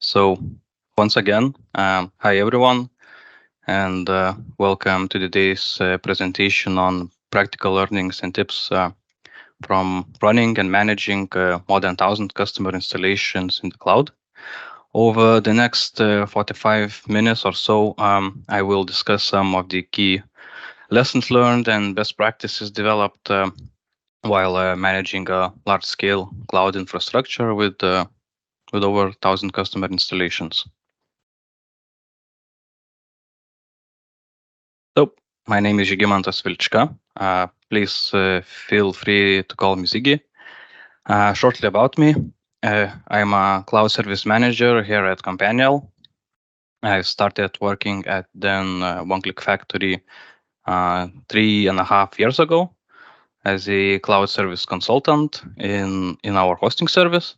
So, once again, hi everyone, and welcome to today's presentation on practical learnings and tips from running and managing more than 1,000 customer installations in the cloud. Over the next 45 minutes or so, I will discuss some of the key lessons learned and best practices developed while managing a large-scale cloud infrastructure with over 1,000 customer installations. So, my name is Žygimantas Vilčka. Please feel free to call me Ziggy. Shortly about me, I'm a cloud service manager here at Companial. I started working at then One-Click Factory 3.5 years ago as a cloud service consultant in our hosting service.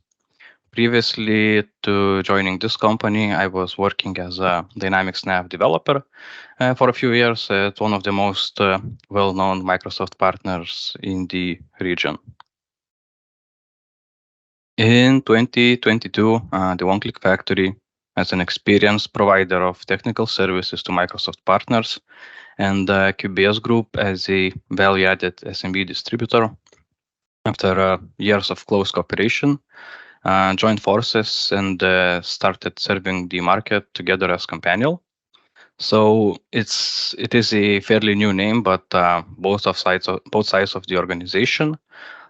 Previously to joining this company, I was working as a Dynamics NAV developer for a few years at one of the most well-known Microsoft partners in the region. In 2022, the One-Click Factory, as an experienced provider of technical services to Microsoft partners, and QBS Group as a value-added SMB distributor, after years of close cooperation, joined forces and started serving the market together as Companial. So it is a fairly new name, but both sides of the organization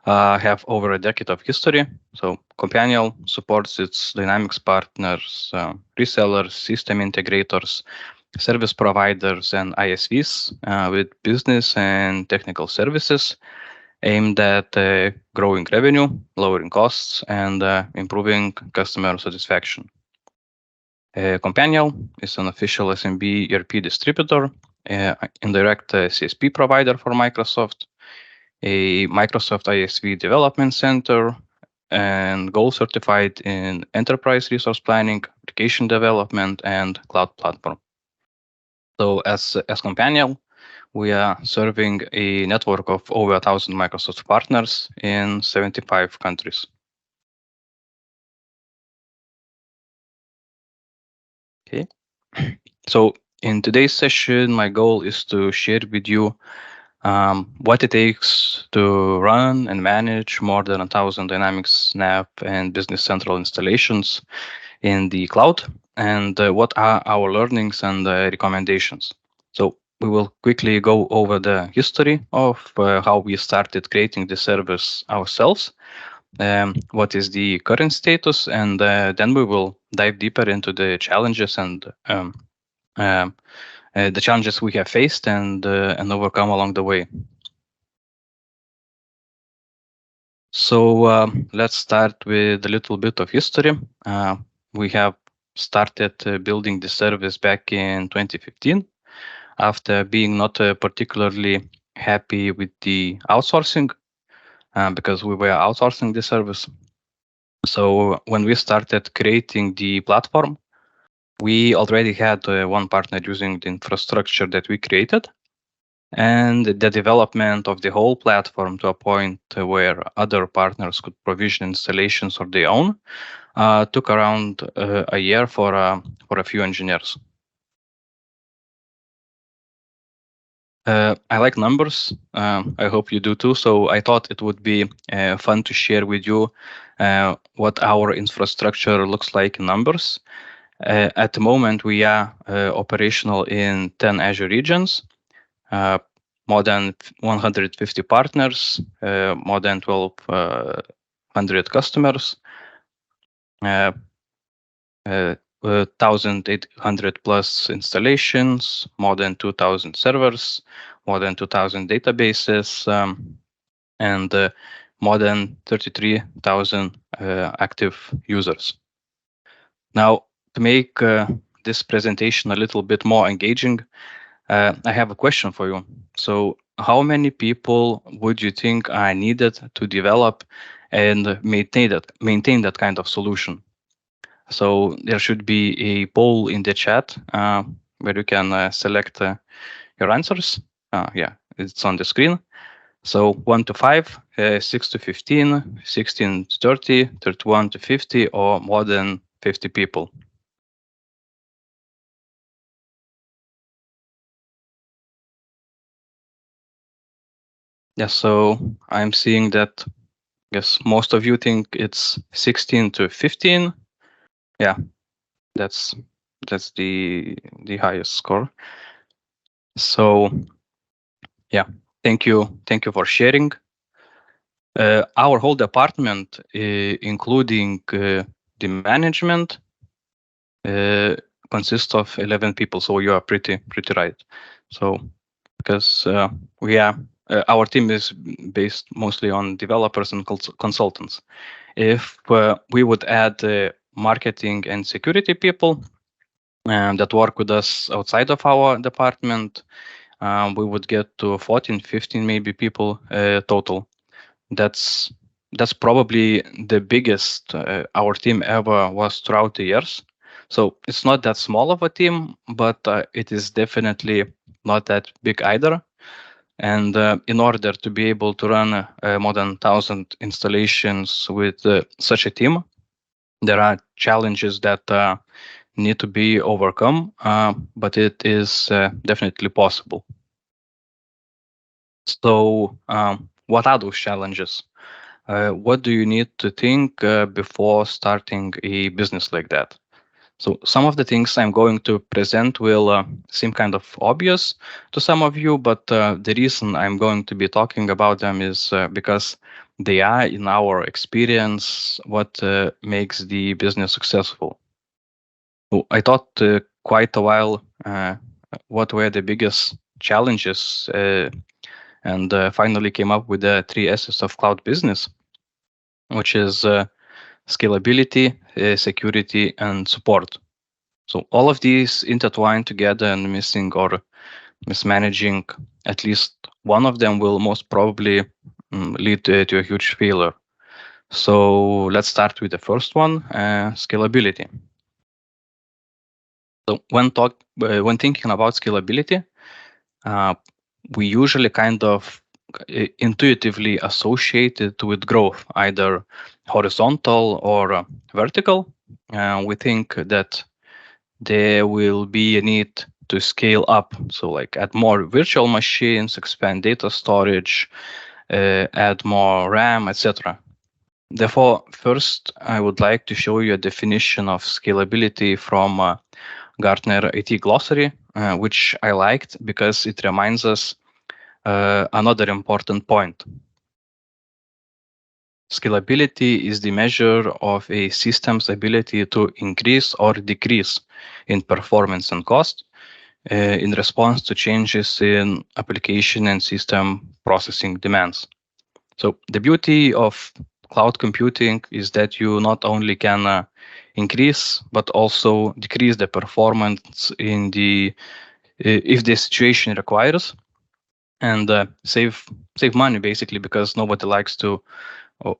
have over a decade of history. So Companial supports its Dynamics partners, resellers, system integrators, service providers, and ISVs with business and technical services aimed at growing revenue, lowering costs, and improving customer satisfaction. Companial is an official SMB ERP distributor, indirect CSP provider for Microsoft, a Microsoft ISV development center, and gold certified in enterprise resource planning, application development, and cloud platform. So as Companial, we are serving a network of over 1,000 Microsoft partners in 75 countries. Okay. So in today's session, my goal is to share with you what it takes to run and manage more than 1,000 Dynamics NAV and Business Central installations in the cloud, and what are our learnings and recommendations. So we will quickly go over the history of how we started creating the service ourselves, what is the current status, and then we will dive deeper into the challenges and the challenges we have faced and overcome along the way. So let's start with a little bit of history. We have started building the service back in 2015 after being not particularly happy with the outsourcing because we were outsourcing the service. So when we started creating the platform, we already had one partner using the infrastructure that we created, and the development of the whole platform to a point where other partners could provision installations of their own took around a year for a few engineers. I like numbers. I hope you do too. So I thought it would be fun to share with you what our infrastructure looks like in numbers. At the moment, we are operational in 10 Azure regions, more than 150 partners, more than 1,200 customers, 1,800 plus installations, more than 2,000 servers, more than 2,000 databases, and more than 33,000 active users. Now, to make this presentation a little bit more engaging, I have a question for you. So how many people would you think are needed to develop and maintain that kind of solution? So there should be a poll in the chat where you can select your answers. Yeah, it's on the screen. So 1 to 5, 6 to 15, 16 to 30, 31 to 50, or more than 50 people. Yeah, so I'm seeing that, I guess most of you think it's 16 to 15. Yeah, that's the highest score. So yeah, thank you for sharing. Our whole department, including the management, consists of 11 people. So you are pretty right. So because our team is based mostly on developers and consultants. If we would add marketing and security people that work with us outside of our department, we would get to 14, 15 maybe people total. That's probably the biggest our team ever was throughout the years. So it's not that small of a team, but it is definitely not that big either. And in order to be able to run more than 1,000 installations with such a team, there are challenges that need to be overcome, but it is definitely possible. So what are those challenges? What do you need to think before starting a business like that? So some of the things I'm going to present will seem kind of obvious to some of you, but the reason I'm going to be talking about them is because they are, in our experience, what makes the business successful. So I thought quite a while what were the biggest challenges and finally came up with the 3 S's of cloud business, which is scalability, security, and support. So all of these intertwine together, and missing or mismanaging at least one of them will most probably lead to a huge failure. So let's start with the first one, scalability. So when thinking about scalability, we usually kind of intuitively associate it with growth, either horizontal or vertical. We think that there will be a need to scale up. So like add more virtual machines, expand data storage, add more RAM, etc. Therefore, first, I would like to show you a definition of scalability from Gartner IT Glossary, which I liked because it reminds us another important point. Scalability is the measure of a system's ability to increase or decrease in performance and cost in response to changes in application and system processing demands. So the beauty of cloud computing is that you not only can increase but also decrease the performance in the if the situation requires, and save money basically, because nobody likes to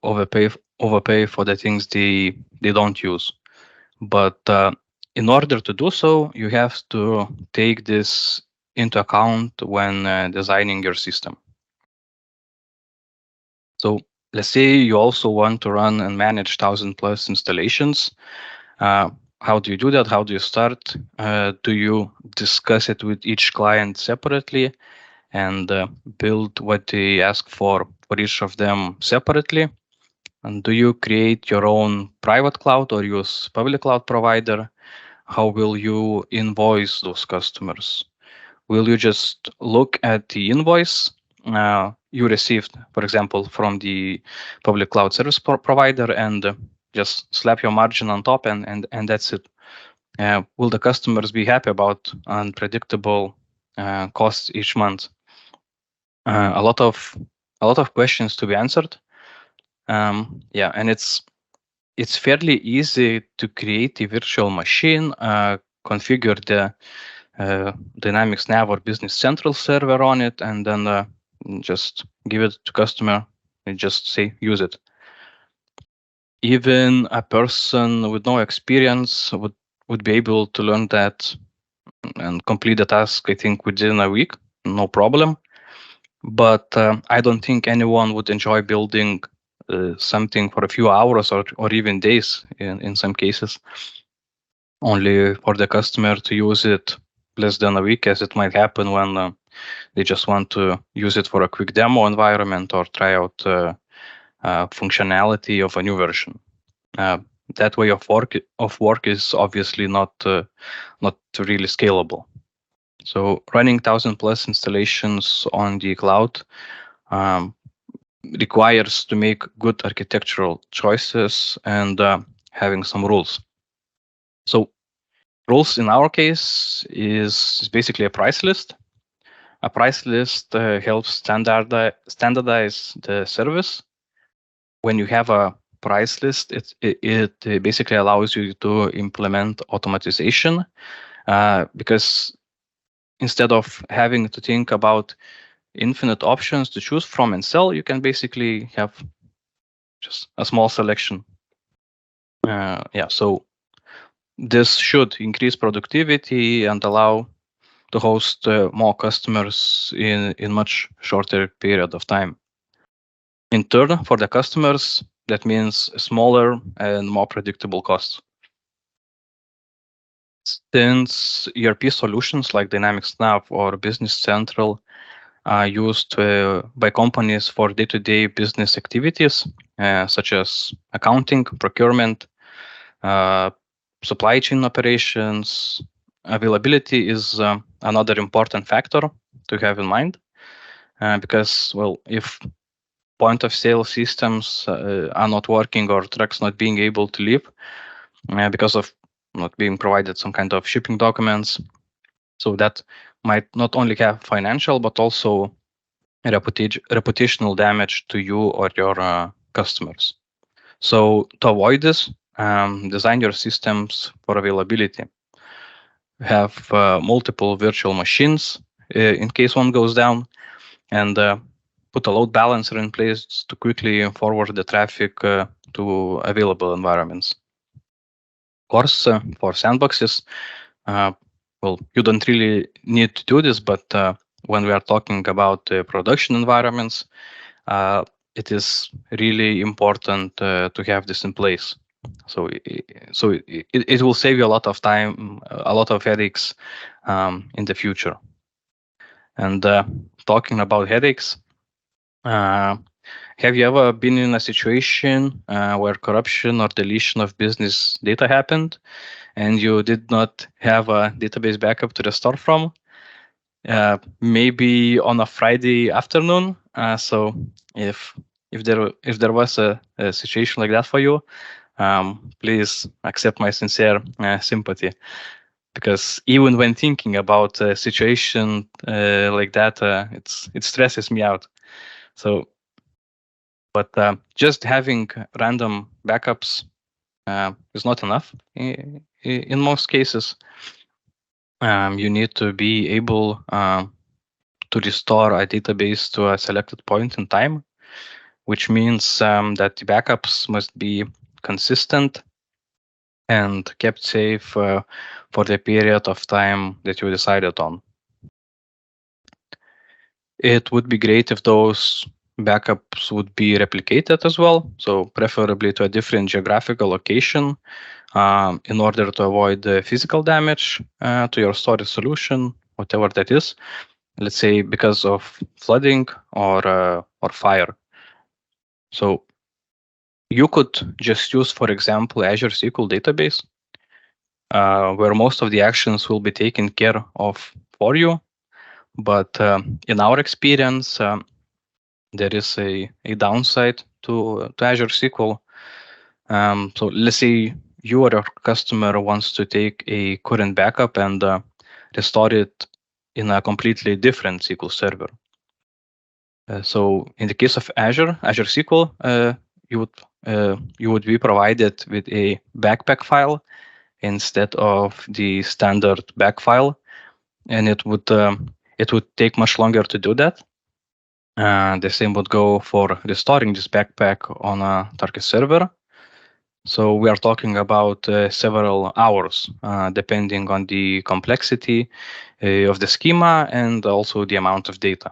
overpay for the things they don't use. But in order to do so, you have to take this into account when designing your system. So let's say you also want to run and manage 1,000+ installations. How do you do that? How do you start? Do you discuss it with each client separately and build what they ask for each of them separately? And do you create your own private cloud or use public cloud provider? How will you invoice those customers? Will you just look at the invoice you received, for example, from the public cloud service provider and just slap your margin on top and that's it? Will the customers be happy about unpredictable costs each month? A lot of questions to be answered. Yeah, and it's fairly easy to create a virtual machine, configure the Dynamics Nav or Business Central server on it, and then just give it to customer and just say use it. Even a person with no experience would be able to learn that and complete the task, I think, within a week, no problem. But I don't think anyone would enjoy building something for a few hours or even days in some cases, only for the customer to use it less than a week, as it might happen when they just want to use it for a quick demo environment or try out functionality of a new version. That way of work is obviously not really scalable. So running 1,000+ installations on the cloud requires to make good architectural choices and having some rules. So rules in our case is basically a price list. A price list helps standardize the service. When you have a price list, it basically allows you to implement automatization because instead of having to think about infinite options to choose from and sell, you can basically have just a small selection. So this should increase productivity and allow to host more customers in much shorter period of time. In turn, for the customers, that means smaller and more predictable costs. Since ERP solutions like Dynamics Nav or Business Central are used by companies for day-to-day business activities, such as accounting, procurement, supply chain operations, availability is another important factor to have in mind, because, well, if point of sale systems are not working or trucks not being able to leave because of not being provided some kind of shipping documents, so that might not only have financial but also reputational damage to you or your customers. So to avoid this, design your systems for availability. Have multiple virtual machines in case one goes down, and put a load balancer in place to quickly forward the traffic to available environments. Of course, for sandboxes, well, you don't really need to do this, but when we are talking about production environments, it is really important to have this in place. So it will save you a lot of time, a lot of headaches in the future. And talking about headaches, have you ever been in a situation where corruption or deletion of business data happened and you did not have a database backup to restore from? Maybe on a Friday afternoon. So if there was a situation like that for you, please accept my sincere sympathy, because even when thinking about a situation like that, it stresses me out. So, but just having random backups is not enough in most cases. You need to be able to restore a database to a selected point in time, which means that the backups must be consistent and kept safe for the period of time that you decided on. It would be great if those backups would be replicated as well, so preferably to a different geographical location in order to avoid the physical damage to your storage solution, whatever that is. Let's say because of flooding or fire. So you could just use, for example, Azure SQL database, where most of the actions will be taken care of for you. But in our experience, there is a downside to Azure SQL. So let's say you or your customer wants to take a current backup and restore it in a completely different SQL server. So in the case of Azure SQL, you would be provided with a backpack file instead of the standard back file, and it would take much longer to do that. The same would go for restoring this backpack on a target server. So we are talking about several hours, depending on the complexity of the schema and also the amount of data.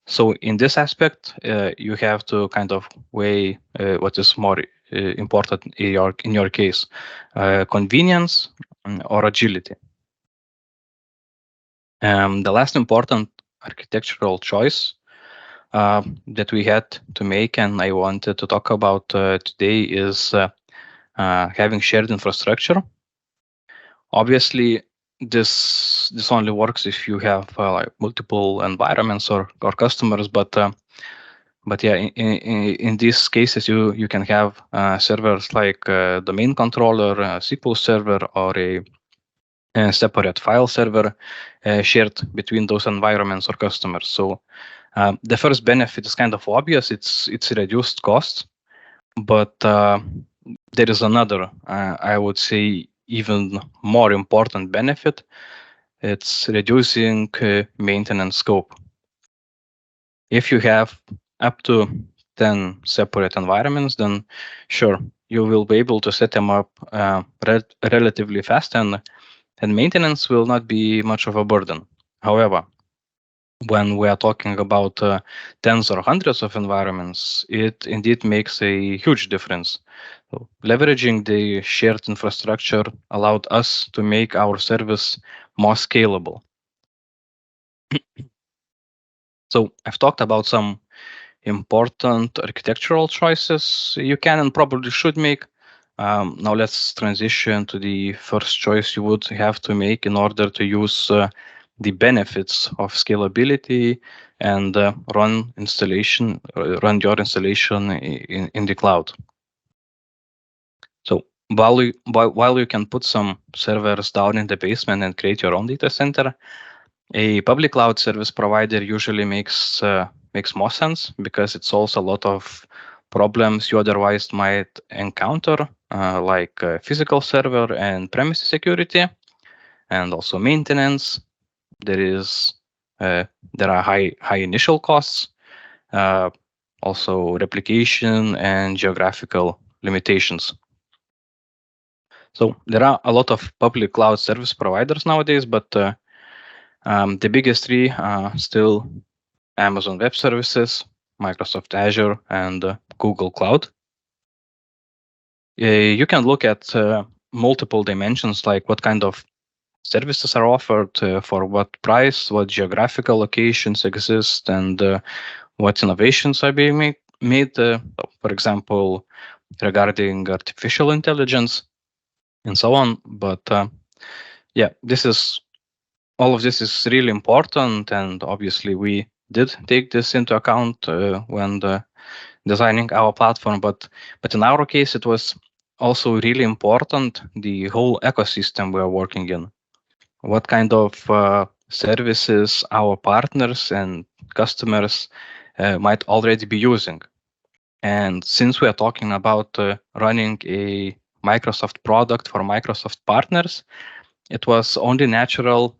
So in this aspect, you have to kind of weigh what is more important in your case, convenience or agility. The last important architectural choice that we had to make, and I wanted to talk about today, is having shared infrastructure. Obviously, this only works if you have like multiple environments or customers, but yeah, in these cases, you can have servers like domain controller, a SQL server, or a separate file server shared between those environments or customers. So the first benefit is kind of obvious. It's reduced cost, but there is another, I would say, even more important benefit. It's reducing maintenance scope. If you have up to 10 separate environments, then sure, you will be able to set them up relatively fast, and maintenance will not be much of a burden. However, when we are talking about tens or hundreds of environments, it indeed makes a huge difference. So leveraging the shared infrastructure allowed us to make our service more scalable. So I've talked about some important architectural choices you can and probably should make. Now let's transition to the first choice you would have to make in order to use the benefits of scalability and run your installation in the cloud. So while you can put some servers down in the basement and create your own data center, a public cloud service provider usually makes more sense because it solves a lot of problems you otherwise might encounter, like physical server and premises security, and also maintenance. There are high initial costs, also replication and geographical limitations. So there are a lot of public cloud service providers nowadays, but the biggest three are still Amazon Web Services, Microsoft Azure, and Google Cloud. You can look at multiple dimensions, like what kind of services are offered, for what price, what geographical locations exist, and what innovations are being made. For example, regarding artificial intelligence and so on. But yeah, all of this is really important, and obviously we did take this into account when designing our platform. But in our case, it was also really important the whole ecosystem we are working in. What kind of services our partners and customers might already be using. And since we are talking about running a Microsoft product for Microsoft partners, it was only natural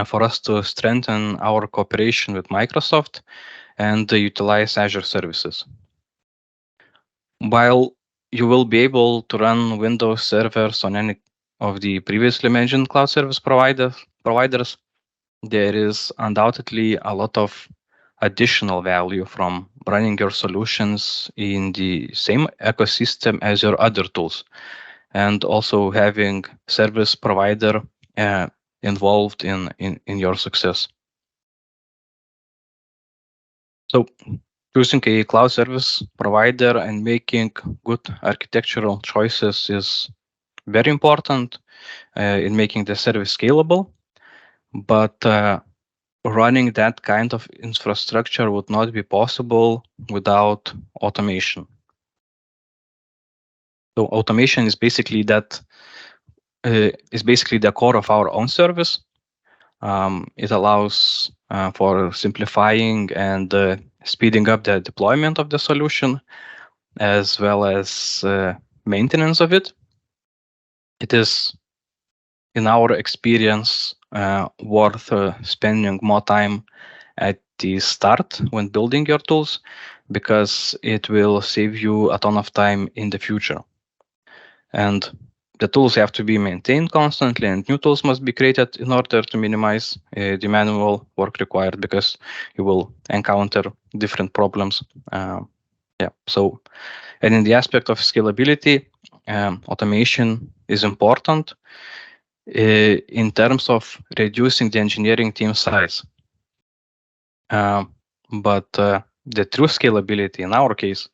for us to strengthen our cooperation with Microsoft and utilize Azure services. While you will be able to run Windows servers on any of the previously mentioned cloud service providers, there is undoubtedly a lot of additional value from running your solutions in the same ecosystem as your other tools, and also having service provider involved in your success. So choosing a cloud service provider and making good architectural choices is very important in making the service scalable, but running that kind of infrastructure would not be possible without automation. So automation is basically the core of our own service. It allows for simplifying and speeding up the deployment of the solution, as well as maintenance of it. It is, in our experience, worth spending more time at the start when building your tools, because it will save you a ton of time in the future. And The tools have to be maintained constantly, and new tools must be created in order to minimize the manual work required, because you will encounter different problems. So, and in the aspect of scalability, automation is important in terms of reducing the engineering team size. But the true scalability in our case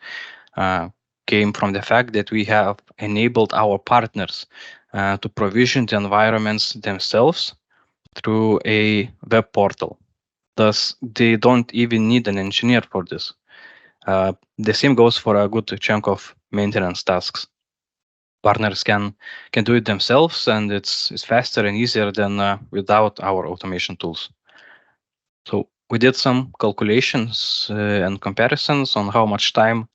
came from the fact that we have enabled our partners to provision the environments themselves through a web portal. Thus, they don't even need an engineer for this. The same goes for a good chunk of maintenance tasks. Partners can do it themselves, and it's faster and easier than without our automation tools. So we did some calculations and comparisons on how much time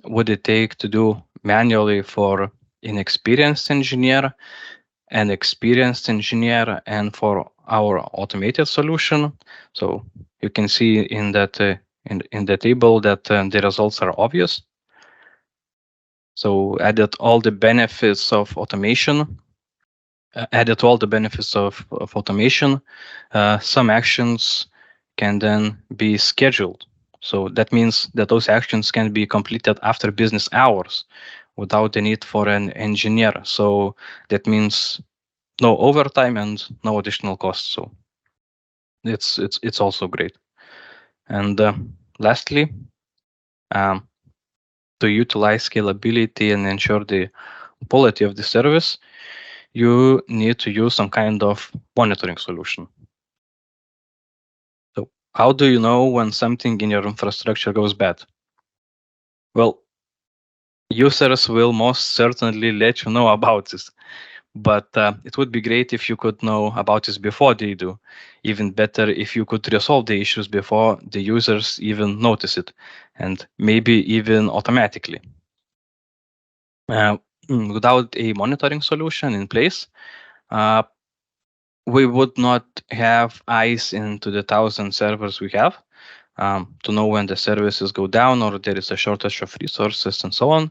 would it take to do manually for inexperienced engineer, an experienced engineer, and for our automated solution. So you can see in that in the table that the results are obvious. So added all the benefits of automation. Some actions can then be scheduled. So that means that those actions can be completed after business hours without the need for an engineer. So that means no overtime and no additional costs. So it's also great. And lastly, to utilize scalability and ensure the quality of the service, you need to use some kind of monitoring solution. So how do you know when something in your infrastructure goes bad? Well, users will most certainly let you know about this, but it would be great if you could know about this before they do. Even better if you could resolve the issues before the users even notice it, and maybe even automatically. Without a monitoring solution in place, we would not have eyes into the 1,000 servers we have to know when the services go down or there is a shortage of resources and so on.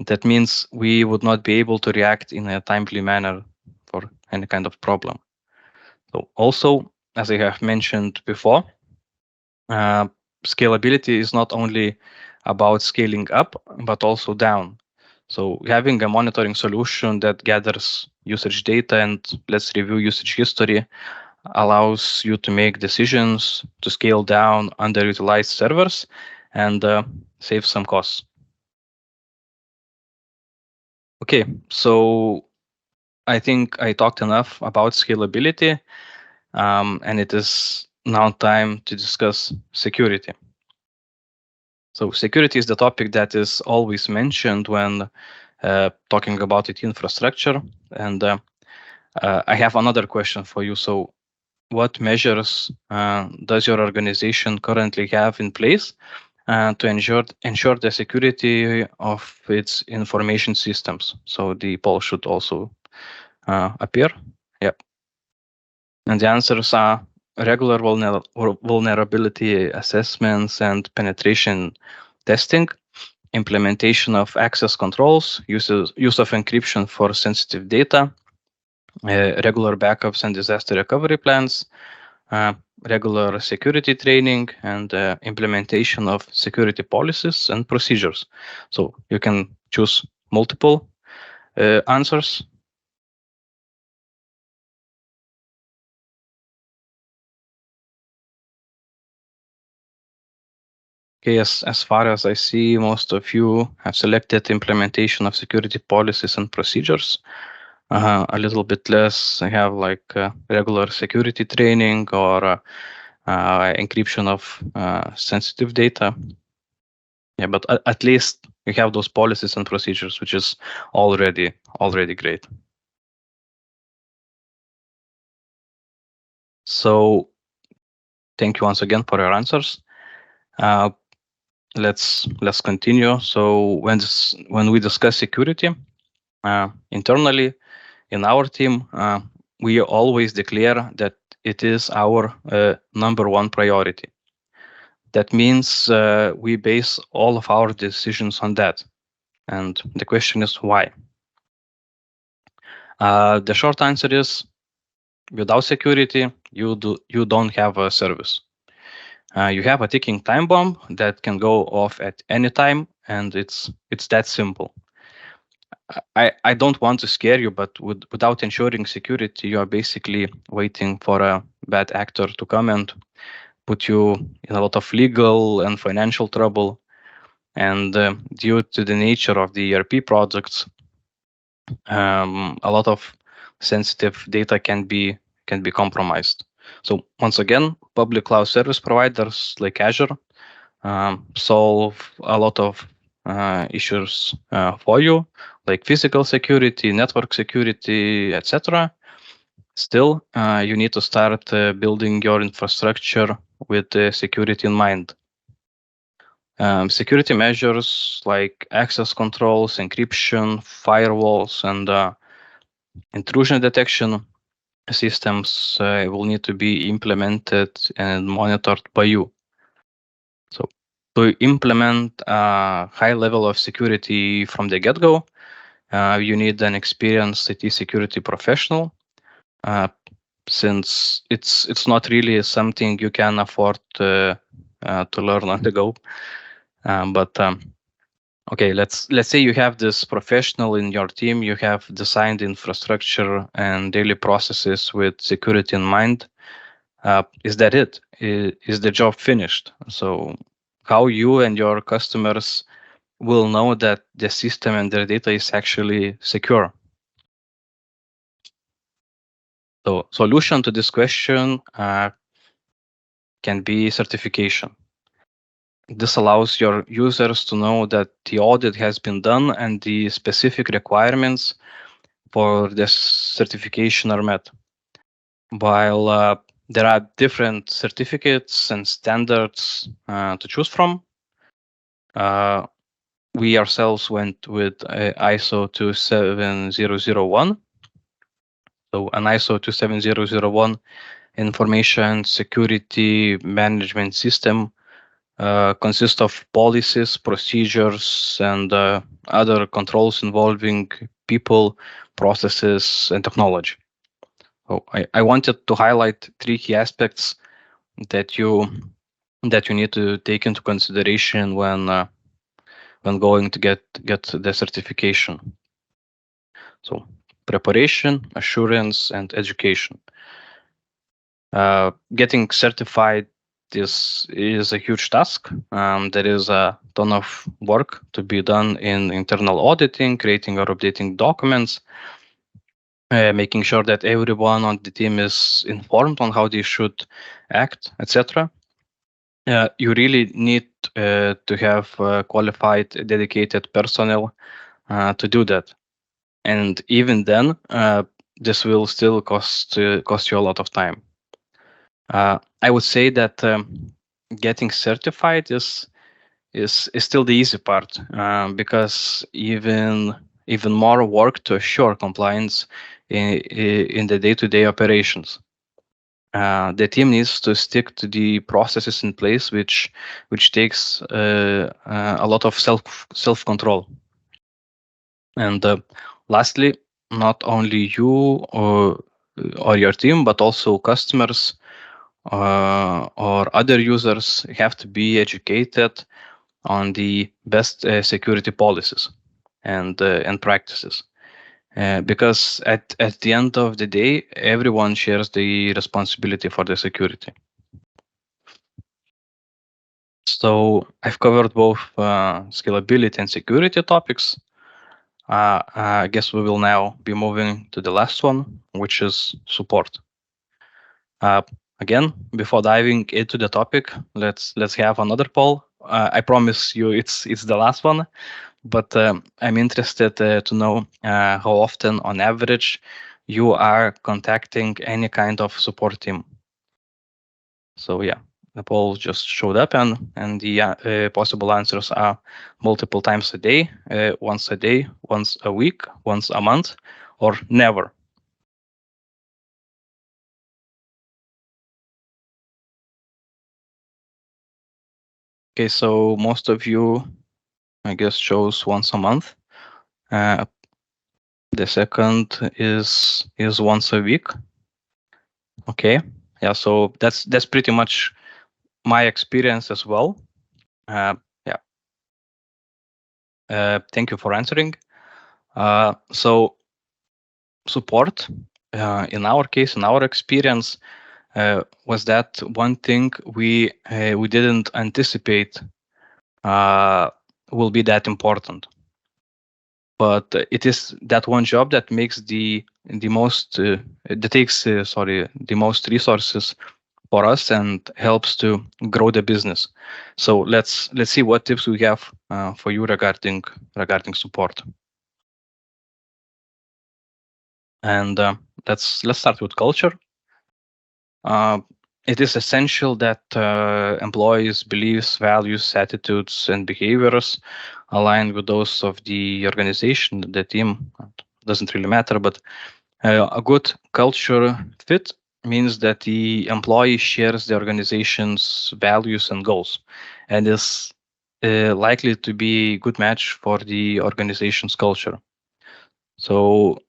That means we would not be able to react in a timely manner for any kind of problem. So also, as I have mentioned before, scalability is not only about scaling up, but also down. So having a monitoring solution that gathers usage data and let's review usage history allows you to make decisions to scale down underutilized servers and save some costs. Okay, so I think I talked enough about scalability, and it is now time to discuss security. So security is the topic that is always mentioned when talking about IT infrastructure. And I have another question for you. So what measures does your organization currently have in place to ensure the security of its information systems? So the poll should also appear. Yep. And the answers are regular vulnerability assessments and penetration testing, implementation of access controls, use of encryption for sensitive data, regular backups and disaster recovery plans, regular security training, and implementation of security policies and procedures. So you can choose multiple answers. Okay, as far as I see, most of you have selected implementation of security policies and procedures. A little bit less, I have like regular security training or encryption of sensitive data. Yeah, but at least we have those policies and procedures, which is already great. So thank you once again for your answers. Let's continue. So when we discuss security internally in our team, we always declare that it is our number one priority. That means we base all of our decisions on that. And the question is why? The short answer is, without security, you don't have a service. You have a ticking time bomb that can go off at any time, and it's that simple. I don't want to scare you, but without ensuring security, you are basically waiting for a bad actor to come and put you in a lot of legal and financial trouble. And due to the nature of the ERP projects, a lot of sensitive data can be compromised. So once again, public cloud service providers like Azure solve a lot of issues for you, like physical security, network security, etc. Still, you need to start building your infrastructure with security in mind. Security measures like access controls, encryption, firewalls, and intrusion detection systems will need to be implemented and monitored by you. So to implement a high level of security from the get-go, you need an experienced IT security professional, since it's not really something you can afford to learn on the go. Okay, let's say you have this professional in your team, you have designed infrastructure and daily processes with security in mind. Is that it? Is the job finished? So how you and your customers will know that the system and their data is actually secure? So solution to this question can be certification. This allows your users to know that the audit has been done and the specific requirements for this certification are met. While there are different certificates and standards to choose from, we ourselves went with ISO 27001. So an ISO 27001 information security management system consists of policies, procedures, and other controls involving people, processes, and technology. So I wanted to highlight 3 key aspects that you need to take into consideration when going to get the certification. So preparation, assurance, and education. Getting certified is a huge task. There is a ton of work to be done in internal auditing, creating or updating documents, making sure that everyone on the team is informed on how they should act, etc. You really need to have qualified, dedicated personnel to do that. And even then, this will still cost you a lot of time. I would say that getting certified is still the easy part, because even more work to assure compliance in the day-to-day operations. The team needs to stick to the processes in place, which takes a lot of self control. And lastly, not only you or your team, but also customers or other users have to be educated on the best security policies and practices. Because at the end of the day, everyone shares the responsibility for the security. So I've covered both scalability and security topics. I guess we will now be moving to the last one, which is support. Again, before diving into the topic, let's have another poll. I promise you, it's the last one, but I'm interested to know how often, on average, you are contacting any kind of support team. So yeah, the poll just showed up, and the possible answers are multiple times a day, once a day, once a week, once a month, or never. Okay, so most of you, I guess, chose once a month. The second is once a week. Okay. Yeah. So that's pretty much my experience as well. Yeah. Thank you for answering. So support, in our case, in our experience, was that one thing we didn't anticipate will be that important. But it is that one job that makes the most that takes the most resources for us and helps to grow the business. So let's see what tips we have for you regarding support. And let's start with culture. It is essential that employees' beliefs, values, attitudes, and behaviors align with those of the organization, the team. Doesn't really matter, but a good culture fit means that the employee shares the organization's values and goals, and is likely to be a good match for the organization's culture. So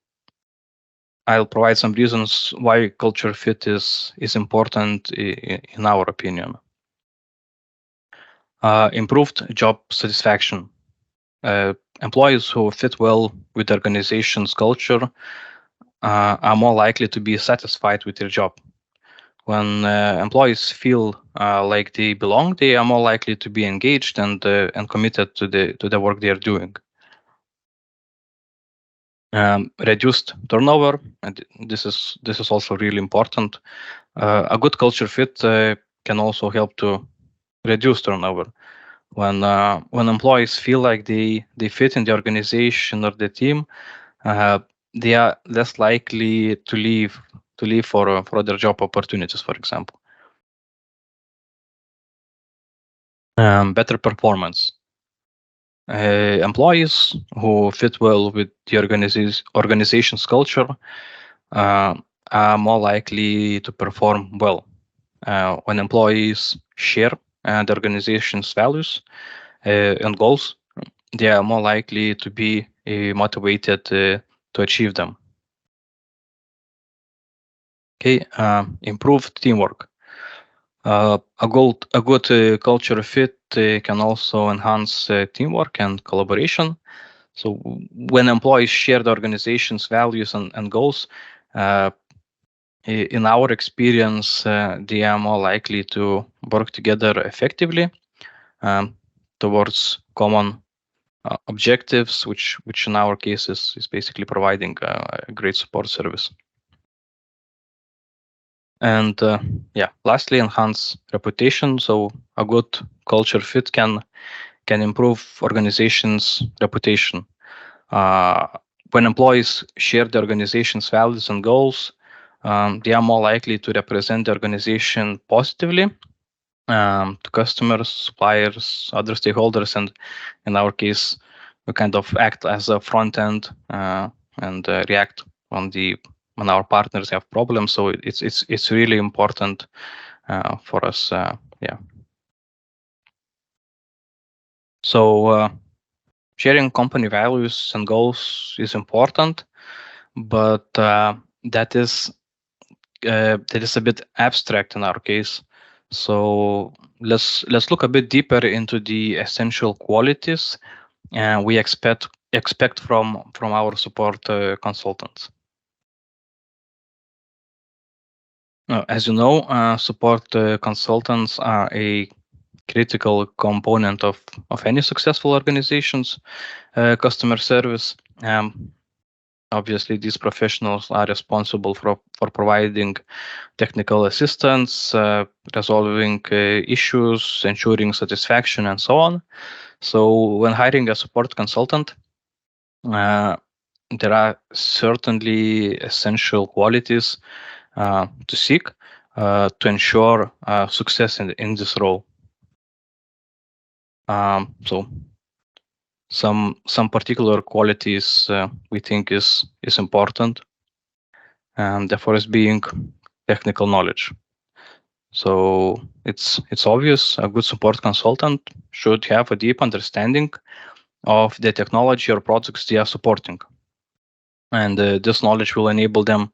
I'll provide some reasons why culture fit is important in our opinion. Improved job satisfaction. Employees who fit well with the organization's culture are more likely to be satisfied with their job. When employees feel like they belong, they are more likely to be engaged and committed to the work they are doing. Reduced turnover, and this is also really important. A good culture fit can also help to reduce turnover. When employees feel like they fit in the organization or the team, they are less likely to leave for other job opportunities, for example. Better performance. Employees who fit well with the organization's culture are more likely to perform well. When employees share the organization's values and goals, they are more likely to be motivated to achieve them. Okay, improved teamwork. A good culture fit can also enhance teamwork and collaboration. So when employees share the organization's values and goals, in our experience, they are more likely to work together effectively towards common objectives, which in our case is basically providing a great support service. And lastly, enhance reputation. So a good culture fit can improve organization's reputation. When employees share the organization's values and goals, they are more likely to represent the organization positively to customers, suppliers, other stakeholders, and in our case, we kind of act as a front end and react when our partners have problems. So it's really important for us. So sharing company values and goals is important, but that is a bit abstract in our case. So let's look a bit deeper into the essential qualities we expect from our support consultants. As you know, support consultants are a critical component of any successful organization's customer service. Obviously, these professionals are responsible for providing technical assistance, resolving issues, ensuring satisfaction, and so on. So when hiring a support consultant, there are certainly essential qualities to seek to ensure success in this role. So some particular qualities we think is important, and the first being technical knowledge. So it's obvious a good support consultant should have a deep understanding of the technology or products they are supporting. And this knowledge will enable them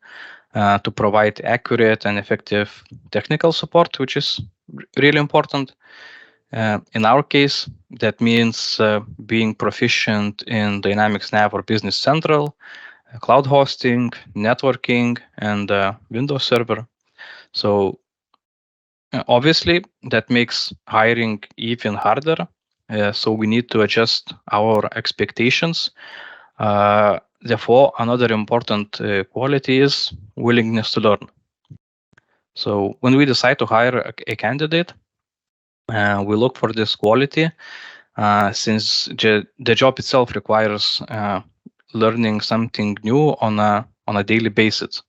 to provide accurate and effective technical support, which is really important. In our case, that means being proficient in Dynamics Nav or Business Central, cloud hosting, networking, and Windows Server. So obviously, that makes hiring even harder. So we need to adjust our expectations. Therefore, another important quality is willingness to learn. So when we decide to hire a candidate, we look for this quality since the job itself requires learning something new on a daily basis.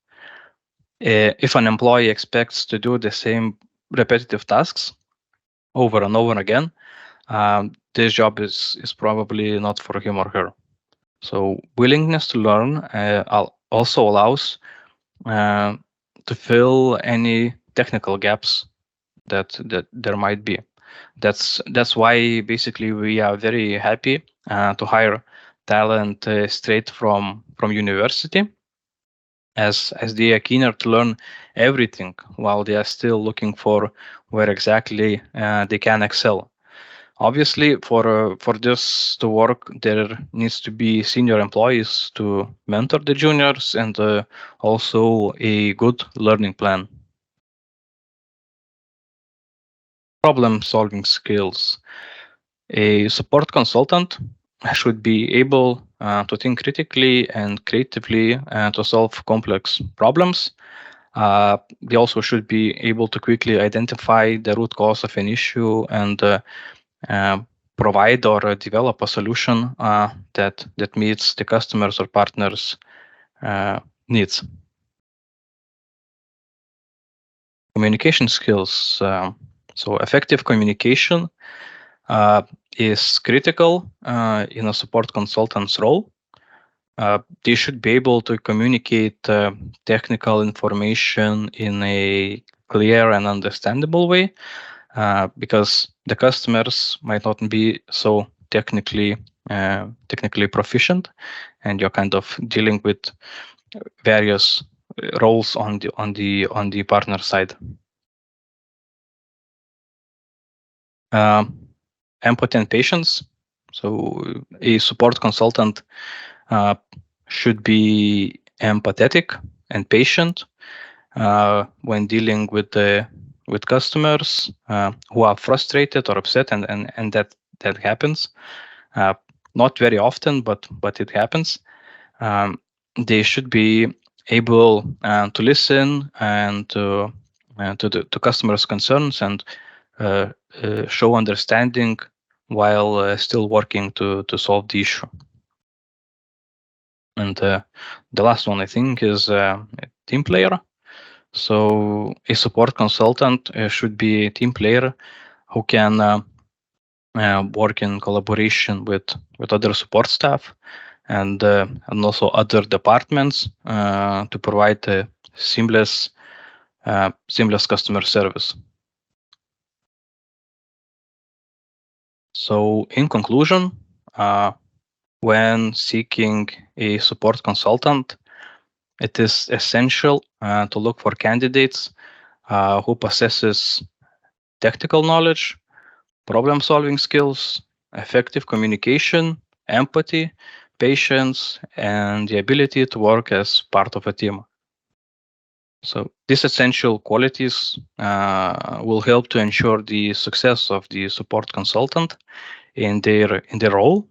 If an employee expects to do the same repetitive tasks over and over again, this job is probably not for him or her. So willingness to learn also allows to fill any technical gaps that there might be. That's why basically we are very happy to hire talent straight from university, as they are keener to learn everything while they are still looking for where exactly they can excel. Obviously, for this to work, there needs to be senior employees to mentor the juniors and also a good learning plan. Problem-solving skills. A support consultant should be able to think critically and creatively to solve complex problems. They also should be able to quickly identify the root cause of an issue and provide or develop a solution that meets the customers or partners' needs. Communication skills. So effective communication is critical in a support consultant's role. They should be able to communicate technical information in a clear and understandable way, because the customers might not be so technically proficient, and you're kind of dealing with various roles on the partner side. Empathy and patience. So a support consultant should be empathetic and patient when dealing with customers who are frustrated or upset, and that happens. Not very often, but it happens. They should be able to listen and to the customers' concerns and show understanding while still working to solve the issue. And the last one, I think, is a team player. So a support consultant should be a team player who can work in collaboration with other support staff and also other departments to provide a seamless customer service. So in conclusion, when seeking a support consultant, it is essential to look for candidates who possesses technical knowledge, problem-solving skills, effective communication, empathy, patience, and the ability to work as part of a team. So these essential qualities will help to ensure the success of the support consultant in their role,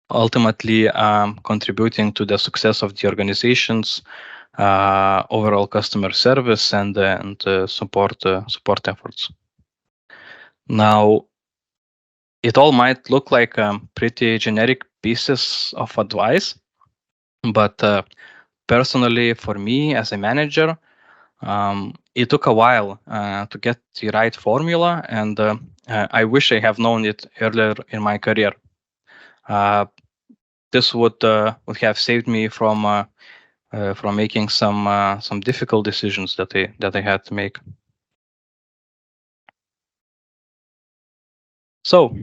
ultimately contributing to the success of the organization's overall customer service and support efforts. Now, it all might look like pretty generic pieces of advice, but personally, for me as a manager, it took a while to get the right formula, and I wish I have known it earlier in my career. This would have saved me from making some difficult decisions that I had to make. So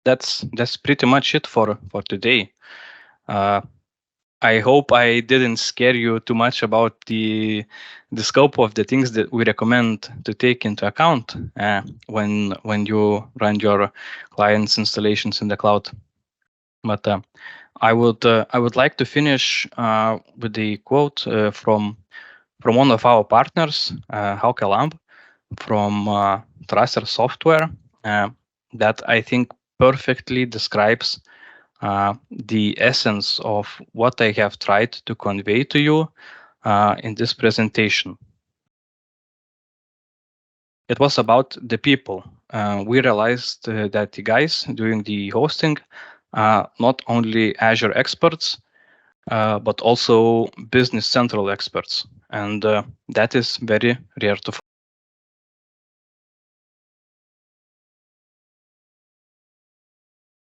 that's pretty much it for today. I hope I didn't scare you too much about the scope of the things that we recommend to take into account when you run your clients' installations in the cloud. But I would like to finish with the quote from one of our partners, Hauke Lamb, from Tracer Software, that I think perfectly describes the essence of what I have tried to convey to you in this presentation. It was about the people. We realized that the guys doing the hosting are not only Azure experts, but also Business Central experts. And that is very rare to